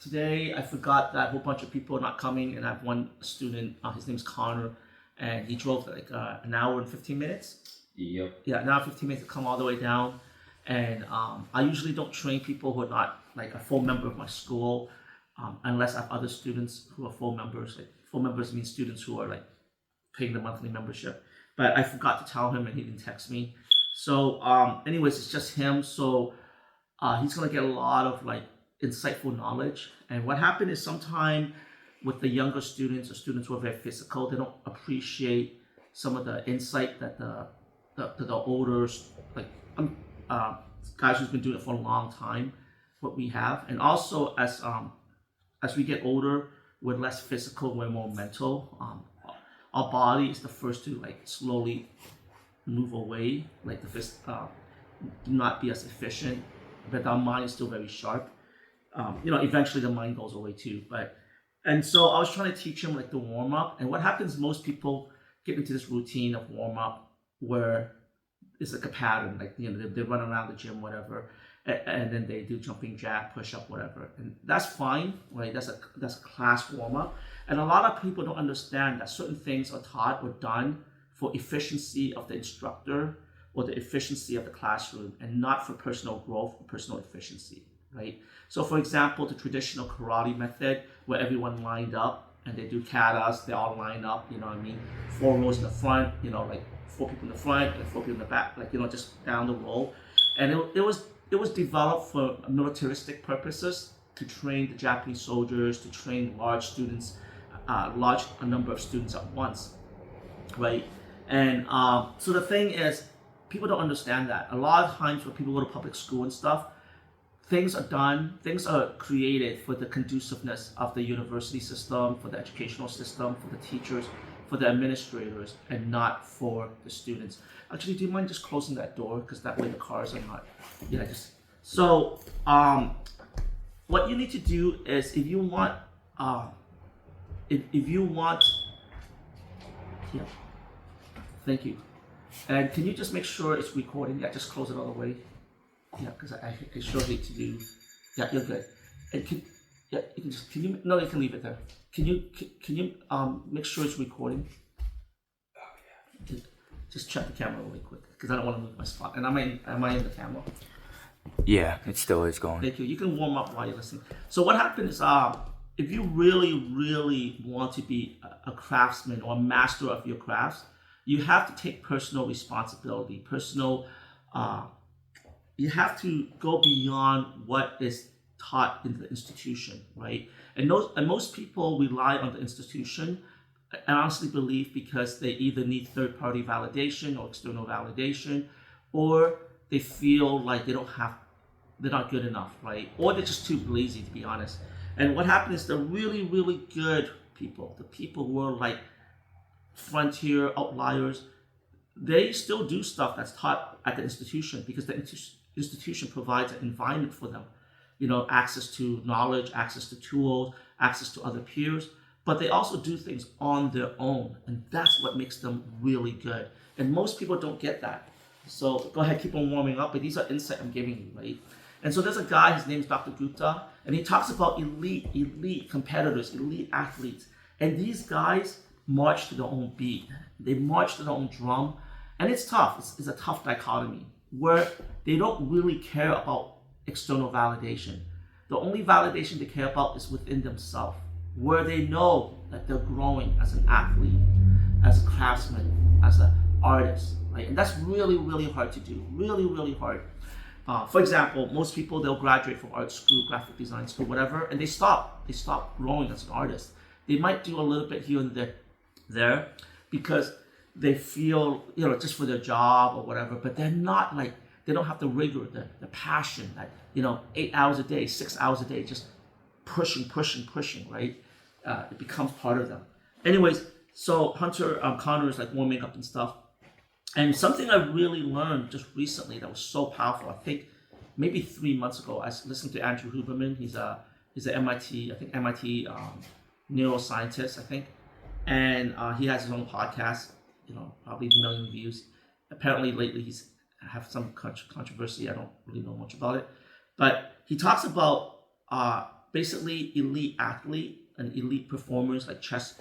today I forgot that a whole bunch of people are not coming, and I have one student. His name's Connor, and he drove like an hour and 15 minutes. Yep. Yeah, an hour and 15 minutes to come all the way down. And I usually don't train people who are not like a full member of my school, unless I have other students who are full members. Like full members means students who are like paying the monthly membership. But I forgot to tell him, and he didn't text me. So, anyways, it's just him. So he's gonna get a lot of like insightful knowledge. And what happened is sometime with the younger students or students who are very physical, they don't appreciate some of the insight that the older like guys who's been doing it for a long time, what we have. And also as we get older, we're less physical, we're more mental. Our body is the first to like slowly move away, like not be as efficient, but our mind is still very sharp. Eventually the mind goes away too. And so I was trying to teach him like the warm up. And what happens, most people get into this routine of warm up where it's like a pattern, like they run around the gym, whatever, and then they do jumping jack, push up, whatever, and that's fine, right? That's a class warm up. And a lot of people don't understand that certain things are taught or done for efficiency of the instructor or the efficiency of the classroom, and not for personal growth or personal efficiency, right? So, for example, the traditional karate method, where everyone lined up and they do katas, they all line up, you know what I mean? 4 rows in the front, like 4 people in the front and 4 people in the back, like, just down the row. And it was developed for militaristic purposes, to train the Japanese soldiers, to train large number of students at once, right? And so the thing is, people don't understand that. A lot of times when people go to public school and stuff, things are created for the conduciveness of the university system, for the educational system, for the teachers, for the administrators, and not for the students. Actually, do you mind just closing that door? Because that way the cars are not, So, what you need to do is, if you want, yeah, thank you. And can you just make sure it's recording? Yeah, just close it all the way. Yeah, because I sure hate to do. Yeah, you're good. And you can leave it there. Can you make sure it's recording? Oh yeah. Just check the camera really quick, because I don't want to move my spot. And am I in the camera? Yeah, it still is going. Thank you. You can warm up while you're listening. So what happens is, if you really, really want to be a craftsman or a master of your crafts, you have to take personal responsibility. You have to go beyond what is taught in the institution, right? And most people rely on the institution, I honestly believe, because they either need third-party validation or external validation, or they feel like they're not good enough, right? Or they're just too lazy, to be honest. And what happens is the really, really good people, the people who are like frontier outliers, they still do stuff that's taught at the institution, because the institution provides an environment for them, access to knowledge, access to tools, access to other peers, but they also do things on their own, and that's what makes them really good. And most people don't get that. So go ahead, keep on warming up, but these are insight I'm giving you, right? And so there's a guy, his name's Dr. Gupta, and he talks about elite competitors, elite athletes. And these guys march to their own beat. They march to their own drum. And it's tough. It's a tough dichotomy where they don't really care about external validation. The only validation they care about is within themselves, where they know that they're growing as an athlete, as a craftsman, as an artist, right? And that's really, really hard to do. Really, really hard. For example, most people, they'll graduate from art school, graphic design school, whatever, and they stop. They stop growing as an artist. They might do a little bit here and there because they feel, just for their job or whatever, but they're not like, they don't have the rigor, the passion, that, 8 hours a day, 6 hours a day, just pushing, right? It becomes part of them. Anyways, so Connor is like warming up and stuff. And something I really learned just recently that was so powerful, I think maybe 3 months ago, I listened to Andrew Huberman. He's an MIT neuroscientist, I think. And he has his own podcast, probably 1 million views. Apparently lately he's have some controversy. I don't really know much about it. But he talks about basically elite athlete and elite performers like chess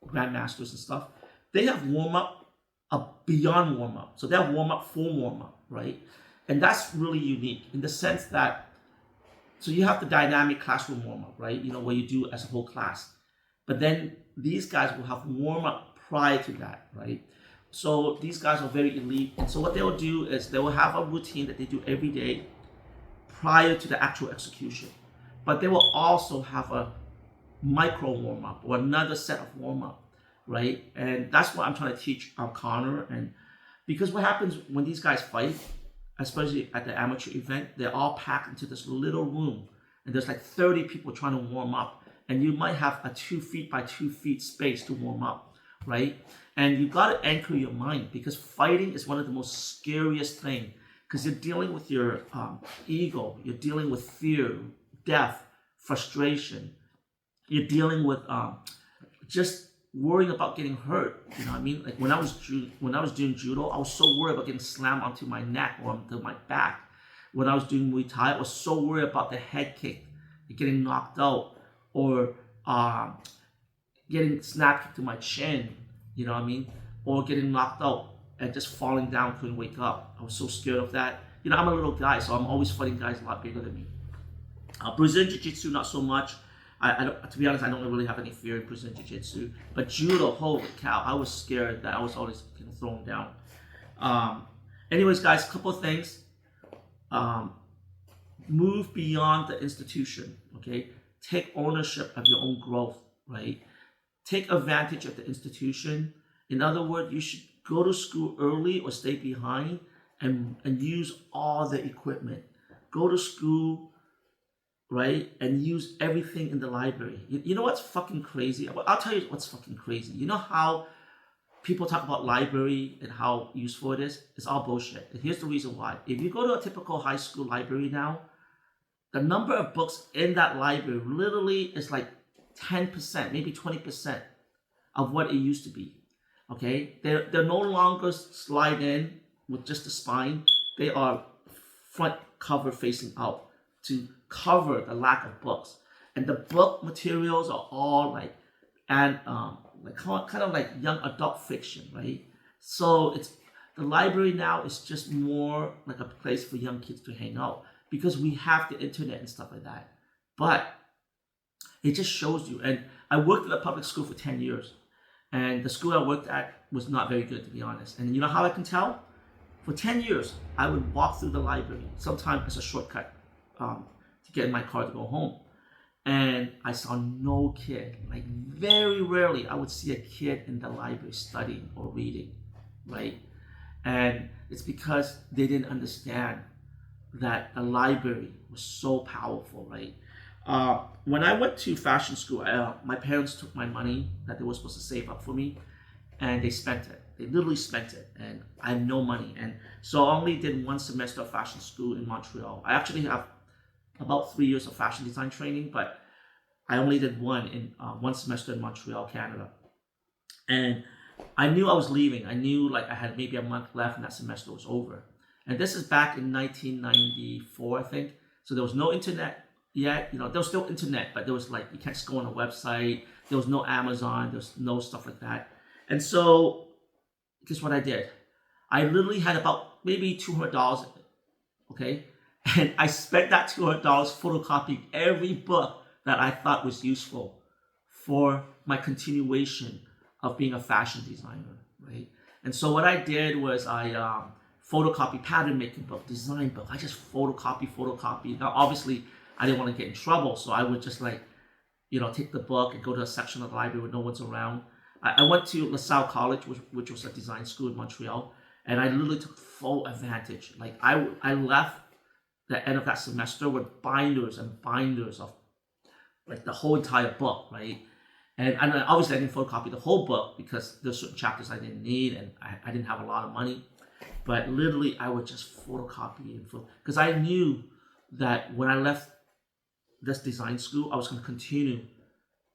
grandmasters and stuff, they have warm up beyond warm up. So they have warm up for warm up, right? And that's really unique in the sense that, so you have the dynamic classroom warm up, right? You know, what you do as a whole class. But then these guys will have warm up prior to that, right? So these guys are very elite. And so what they will do is they will have a routine that they do every day prior to the actual execution. But they will also have a micro warm up or another set of warm up, right? And that's what I'm trying to teach Connor. And because what happens when these guys fight, especially at the amateur event, they're all packed into this little room, and there's like 30 people trying to warm up, and you might have a 2 feet by 2 feet space to warm up, right? And you got to anchor your mind, because fighting is one of the most scariest things, because you're dealing with your ego, you're dealing with fear, death, frustration, you're dealing with just worrying about getting hurt. You know what I mean? Like when I was doing judo, I was so worried about getting slammed onto my neck or onto my back. When I was doing Muay Thai, I was so worried about the head kick, getting knocked out, or getting snap kicked to my chin. You know what I mean? Or getting knocked out and just falling down, couldn't wake up. I was so scared of that. You know, I'm a little guy, so I'm always fighting guys a lot bigger than me. Brazilian Jiu-Jitsu, not so much. I don't, to be honest, I don't really have any fear in Brazilian Jiu-Jitsu. But judo, holy cow, I was scared that I was always getting thrown down. Anyways, guys, couple of things. Move beyond the institution, okay? Take ownership of your own growth, right? Take advantage of the institution. In other words, you should go to school early or stay behind and use all the equipment. Go to school, right? And use everything in the library. You know what's fucking crazy? I'll tell you what's fucking crazy. You know how people talk about library and how useful it is? It's all bullshit. And here's the reason why. If you go to a typical high school library now, the number of books in that library literally is like 10%, maybe 20% of what it used to be. Okay? They're no longer slide in with just the spine. They are front cover facing out to cover the lack of books. And the book materials are all like, and like kind of like young adult fiction, right? So it's, the library now is just more like a place for young kids to hang out, because we have the internet and stuff like that. But it just shows you. And I worked at a public school for 10 years. And the school I worked at was not very good, to be honest. And you know how I can tell? For 10 years, I would walk through the library, sometimes as a shortcut to get in my car to go home. And I saw no kid. Like very rarely I would see a kid in the library studying or reading, right? And it's because they didn't understand that the library was so powerful, right? When I went to fashion school, my parents took my money that they were supposed to save up for me, and they spent it. They literally spent it, and I had no money. And so I only did one semester of fashion school in Montreal. I actually have about 3 years of fashion design training, but I only did one semester in Montreal, Canada. And I knew I was leaving. I knew like I had maybe a month left and that semester was over. And this is back in 1994, I think. So there was no internet yet. You know, there was still internet, but there was like, you can't just go on a website. There was no Amazon. There was no stuff like that. And so, guess what I did? I literally had about maybe $200, okay? And I spent that $200 photocopying every book that I thought was useful for my continuation of being a fashion designer, right? And so what I did was I photocopy pattern making book, design book. I just photocopy. Now, obviously, I didn't want to get in trouble, so I would just like, you know, take the book and go to a section of the library where no one's around. I went to LaSalle College, which was a design school in Montreal, and I literally took full advantage. Like I left the end of that semester with binders and binders of like the whole entire book, right? And obviously I didn't photocopy the whole book because there's certain chapters I didn't need, and I didn't have a lot of money. But literally I would just photocopy and because I knew that when I left this design school, I was going to continue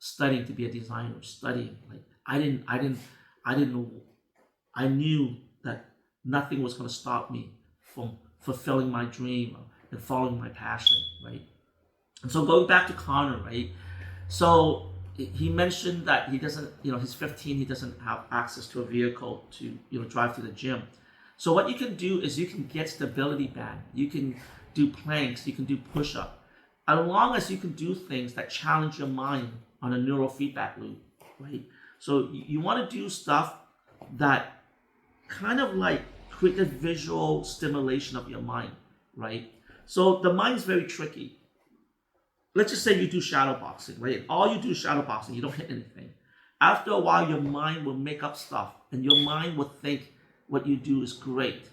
studying to be a designer, studying. Like I knew that nothing was going to stop me from fulfilling my dream and following my passion, right? And so going back to Connor, right? So he mentioned that he doesn't, he's 15, he doesn't have access to a vehicle to, drive to the gym. So what you can do is you can get stability band, you can do planks, you can do push-up, as long as you can do things that challenge your mind on a neurofeedback loop, right? So you want to do stuff that kind of like create a visual stimulation of your mind, right? So the mind is very tricky. Let's just say you do shadow boxing, right? All you do is shadow boxing, you don't hit anything. After a while, your mind will make up stuff and your mind will think what you do is great,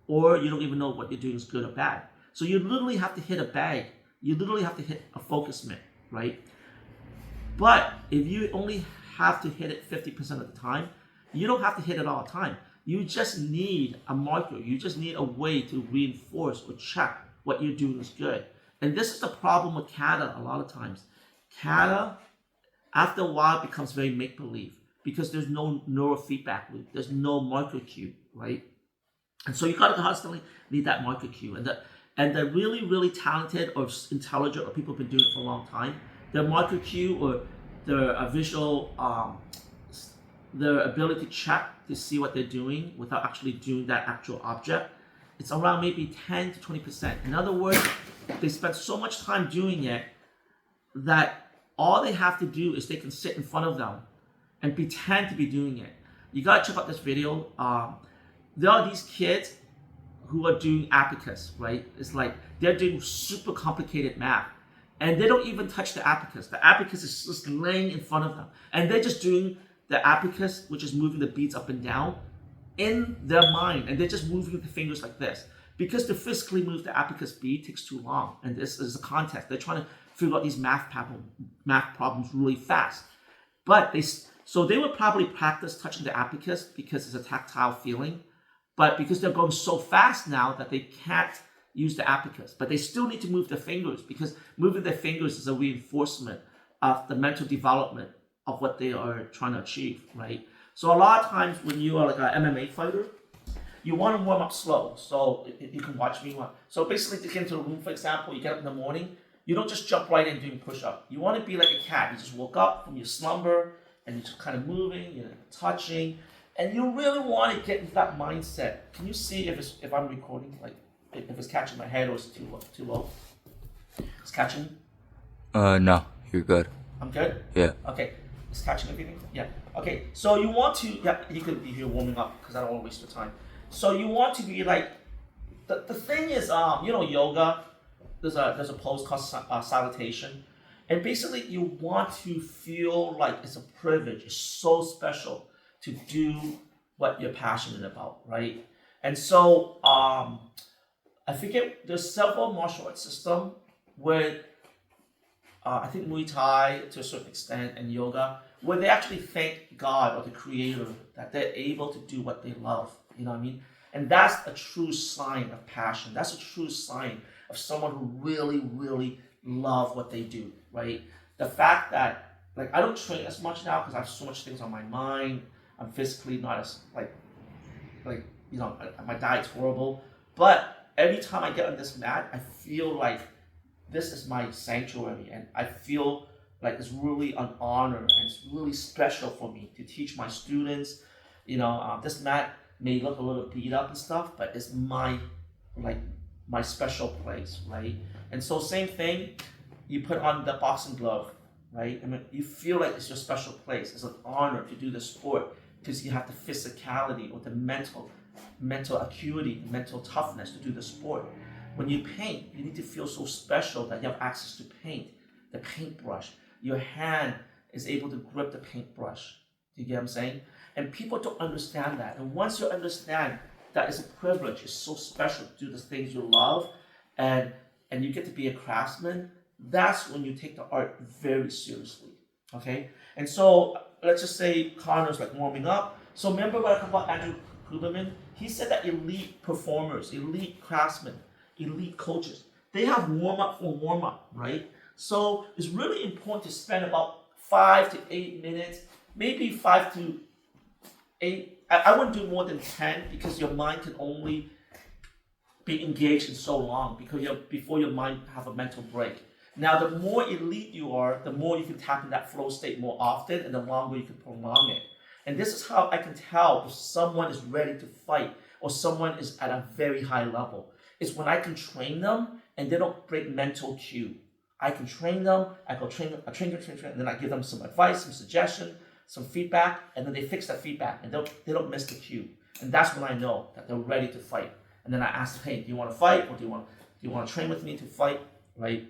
or you don't even know what you're doing is good or bad. So you literally have to hit a bag. You literally have to hit a focus mitt, right? But if you only have to hit it 50% of the time, you don't have to hit it all the time. You just need a marker. You just need a way to reinforce or check what you're doing is good. And this is the problem with kata a lot of times. Kata, after a while, becomes very make-believe because there's no neurofeedback loop. There's no marker cue, right? And so you gotta constantly need that marker cue. And the really, really talented or intelligent or people who've been doing it for a long time, their marker cue or their visual, their ability to check to see what they're doing without actually doing that actual object, it's around maybe 10 to 20%. In other words, they spend so much time doing it that all they have to do is they can sit in front of them and pretend to be doing it. You gotta check out this video. There are these kids who are doing abacus, right? It's like they're doing super complicated math and they don't even touch the abacus. The abacus is just laying in front of them and they're just doing the abacus, which is moving the beads up and down in their mind, and they're just moving the fingers like this. Because to physically move the abacus bead takes too long, and this is a contest. They're trying to figure out these math problems really fast. But they would probably practice touching the abacus because it's a tactile feeling, but because they're going so fast now that they can't use the abacus, but they still need to move their fingers because moving their fingers is a reinforcement of the mental development of what they are trying to achieve, right? So a lot of times when you are like an MMA fighter, you want to warm up slow. So you can watch me. So basically to get into the room, for example, you get up in the morning, you don't just jump right in doing push-up. You want to be like a cat. You just woke up from your slumber and you're just kind of moving, you're touching, and you really want to get into that mindset. Can you see if I'm recording, like if it's catching my head or it's too low? It's catching? No, you're good. I'm good? Yeah. Okay. It's catching everything? Yeah. Okay. So you want to, you could be here warming up because I don't want to waste your time. So you want to be like, the thing is, yoga, there's a pose called salutation. And basically you want to feel like it's a privilege. It's so special to do what you're passionate about, right? And so I forget, there's several martial arts systems where I think Muay Thai to a certain extent and yoga, where they actually thank God or the creator that they're able to do what they love. You know what I mean? And that's a true sign of passion. That's a true sign of someone who really, really love what they do, right? The fact that, like, I don't train as much now because I have so much things on my mind. I'm physically not as, my diet's horrible. But every time I get on this mat, I feel like this is my sanctuary, and I feel like it's really an honor and it's really special for me to teach my students. This mat may look a little beat up and stuff, but it's my special place, right? And so same thing, you put on the boxing glove, right? I mean, you feel like it's your special place. It's an honor to do the sport because you have the physicality or the mental acuity, the mental toughness to do the sport. When you paint, you need to feel so special that you have access to paint, the paintbrush. Your hand is able to grip the paintbrush. Do you get what I'm saying? And people don't understand that. And once you understand that it's a privilege, it's so special to do the things you love, and you get to be a craftsman, that's when you take the art very seriously, okay? And so let's just say Connor's like warming up. So remember what I talked about Andrew Huberman? He said that elite performers, elite craftsmen, elite coaches, they have warm-up for warm-up, right? So it's really important to spend about 5 to 8 minutes, maybe 5 to 8. I wouldn't do more than 10 because your mind can only be engaged in so long before your mind have a mental break. Now, the more elite you are, the more you can tap in that flow state more often, and the longer you can prolong it. And this is how I can tell if someone is ready to fight or someone is at a very high level. It's when I can train them and they don't break mental cue. I can train them, I train them, and then I give them some advice, some suggestion, some feedback, and then they fix that feedback and they don't miss the cue. And that's when I know that they're ready to fight. And then I ask them, hey, do you want to fight, or do you want to train with me to fight, right?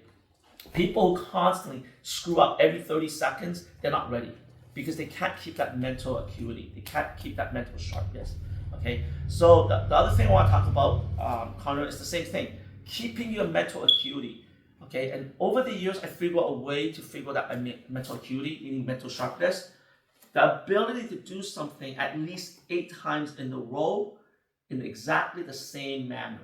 People who constantly screw up every 30 seconds, they're not ready because they can't keep that mental acuity. They can't keep that mental sharpness, okay? So the other thing I want to talk about, Connor, is the same thing. Keeping your mental acuity, okay? And over the years, I figured out a way to figure out that mental acuity, meaning mental sharpness, the ability to do something at least 8 times in a row in exactly the same manner,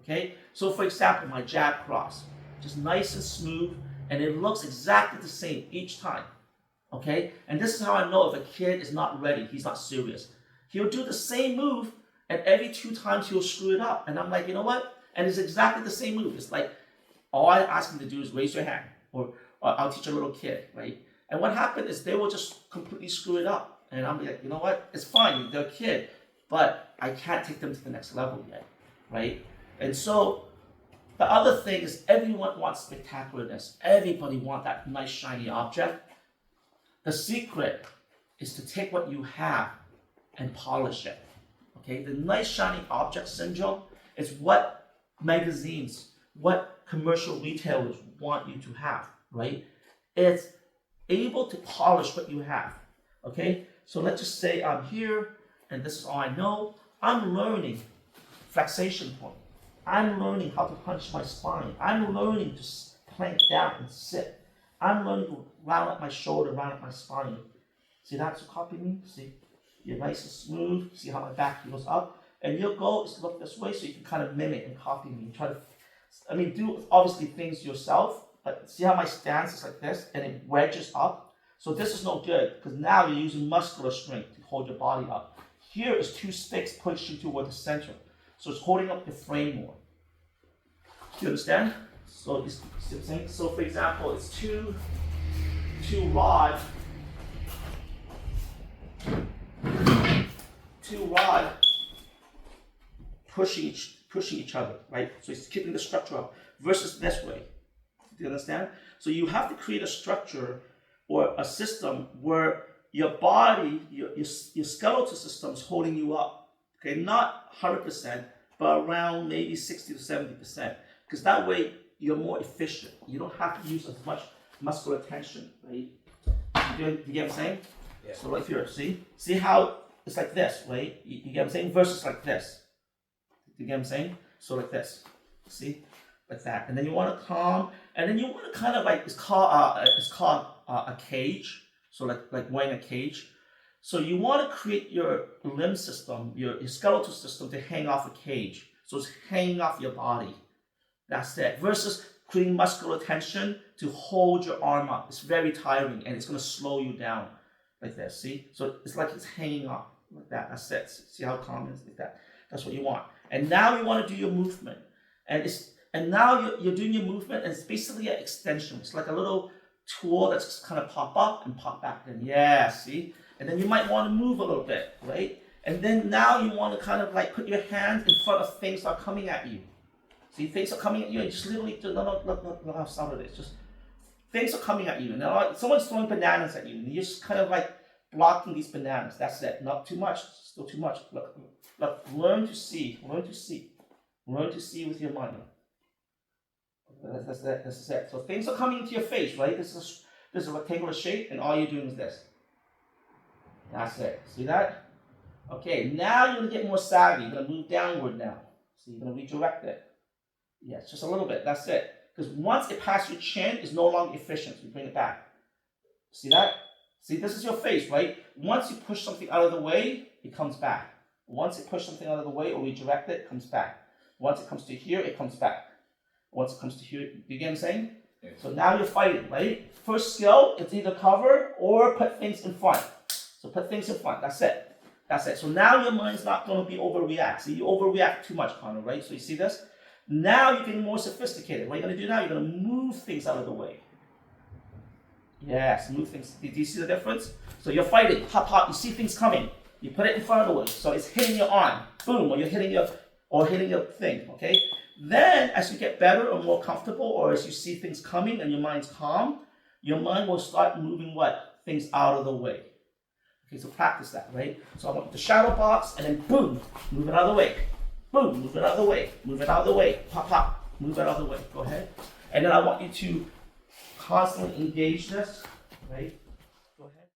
okay? So for example, my jab cross, just nice and smooth, and it looks exactly the same each time, okay? And this is how I know if a kid is not ready, he's not serious. He'll do the same move, and every 2 times he'll screw it up. And I'm like, you know what? And it's exactly the same move. It's like, all I ask him to do is raise your hand, or I'll teach a little kid, right? And what happened is they will just completely screw it up. And I'm like, you know what? It's fine, they're a kid, but I can't take them to the next level yet, right? And so, the other thing is everyone wants spectacularness. Everybody wants that nice shiny object. The secret is to take what you have and polish it. Okay, the nice shiny object syndrome is what magazines, what commercial retailers want you to have, right? It's able to polish what you have. Okay, so let's just say I'm here and this is all I know. I'm learning flexation point. I'm learning how to punch my spine. I'm learning to plank down and sit. I'm learning to round up my shoulder, round up my spine. See that? So copy me. See, you're nice and smooth. See how my back goes up. And your goal is to look this way so you can kind of mimic and copy me. Try to, do obviously things yourself. But see how my stance is like this and it wedges up. So this is no good because now you're using muscular strength to hold your body up. Here is 2 sticks pushing toward the center. So it's holding up the frame more. Do you understand? So you see what I'm saying? So for example, it's two rods pushing each other, right? So it's keeping the structure up versus this way. Do you understand? So you have to create a structure or a system where your body, your skeletal system is holding you up. Okay, not 100%, but around maybe 60 to 70%. Because that way you're more efficient. You don't have to use as much muscular tension, right? You get what I'm saying? Yeah. So right here, see how it's like this, right? You get what I'm saying? Versus like this. You get what I'm saying? So like this, see, like that. And then you want to calm, and then you want to kind of like it's called a cage. So like wearing a cage. So you want to create your limb system, your skeletal system to hang off a cage. So it's hanging off your body. That's it. Versus creating muscular tension to hold your arm up. It's very tiring and it's going to slow you down like this. See? So it's like it's hanging up like that. That's it. See how calm it is like that? That's what you want. And now you want to do your movement. And now you're doing your movement and it's basically an extension. It's like a little tool that's just kind of pop up and pop back in. Yeah, see? And then you might want to move a little bit, right? And then now you want to kind of like put your hands in front of things that are coming at you. See, things are coming at you and just literally, no, how sound it is. Just, things are coming at you. And now someone's throwing bananas at you and you're just kind of like blocking these bananas. That's it. Not too much, still too much. Look, learn to see with your mind. That's it. So things are coming into your face, right? This is a rectangular shape and all you're doing is this. That's it. See that? Okay, now you're going to get more savvy. You're going to move downward now. So you're going to redirect it. Yes, just a little bit. That's it. Because once it passes your chin, it's no longer efficient. So you bring it back. See that? See, this is your face, right? Once you push something out of the way, it comes back. Once you push something out of the way or redirect it, it comes back. Once it comes to here, it comes back. Once it comes to here, you get what I'm saying? Yes. So now you're fighting, right? First skill, it's either cover or put things in front. So put things in front. That's it. That's it. So now your mind's not going to be overreact. See, you overreact too much, Connor, right? So you see this? Now you're getting more sophisticated. What you're going to do now, you're going to move things out of the way. Yes, move things. Do you see the difference? So you're fighting, hop, hop, you see things coming. You put it in front of the way, so it's hitting your arm, boom, or you're hitting your thing, okay? Then, as you get better or more comfortable, or as you see things coming and your mind's calm, your mind will start moving what? Things out of the way. Okay, so practice that, right? So I want you to shadow box, and then boom, move it out of the way. Boom, move it out of the way. Move it out of the way. Pop, pop, move it out of the way. Go ahead. And then I want you to constantly engage this, right?